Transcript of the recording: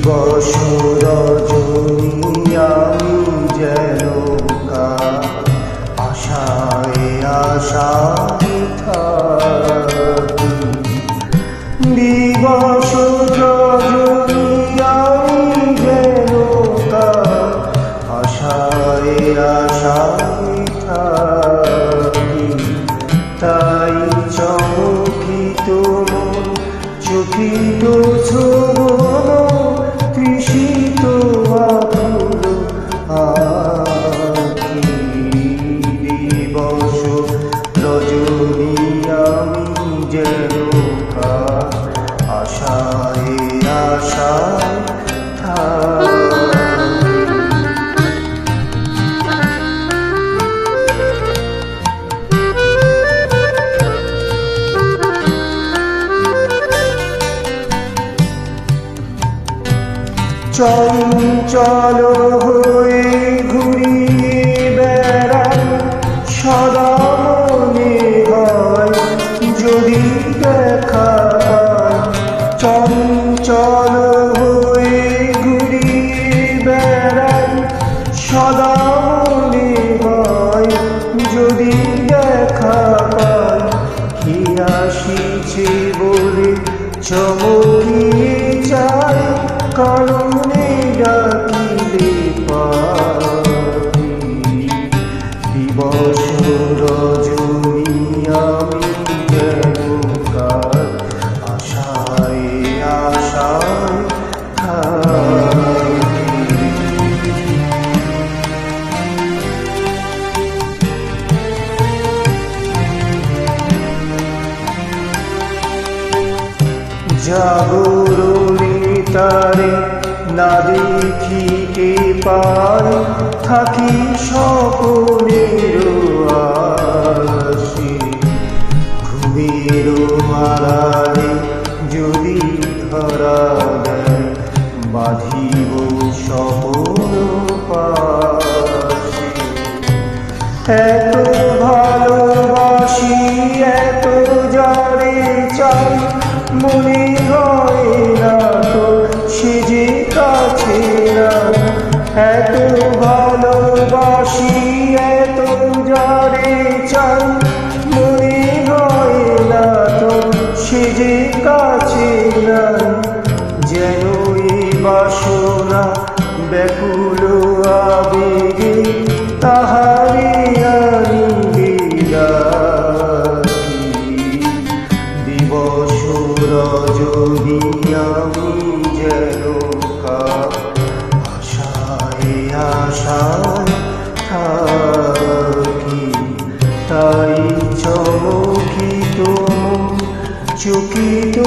দিবস রজনী আমি যেন আশায় আশায় থাকি। দিবস রজনী আমি যেন আশায় আশায় থাকি। তাই চমকিত মন চকিত শ্রবণ তৃষিত আকুল আঁখি। দিবস রজনী আমি যেন আশায় আশায় থাকি। চঞ্চল হয়ে ঘুরিয়ে বেড়াই সদা মনে হয় যদি দেখা পাই। চঞ্চল হয়ে ঘুরিয়ে বেড়াই সদা মনে হয় যদি দেখা পাই। কি আসিছে বলে চমকিয়ে যাই কারণে ডাকিলে পাখি। দিবস রজনী আমি যেন আশায় আশায় থাকি। জাগরণে তারে না দেখিতে পাই থাকি স্বপনের আশে। ঘুমের আড়ালে যদি ধরা দেয় বাঁধিব স্বপন পাশে। এত ভালোবাসি এত যারে চাই মনে হয় না তো সে যে কাছে না। এত ভালোবাসি এত যারে চাই মনে হয় না তো সে যে কাছে না। যেন এই বাসনা ব্যাকুল আবেগে তাহারে আনিবে ডাকি। দিবস রজনী আমি যেন আশায় আশায় থাকি। তাই চমকিত চকিত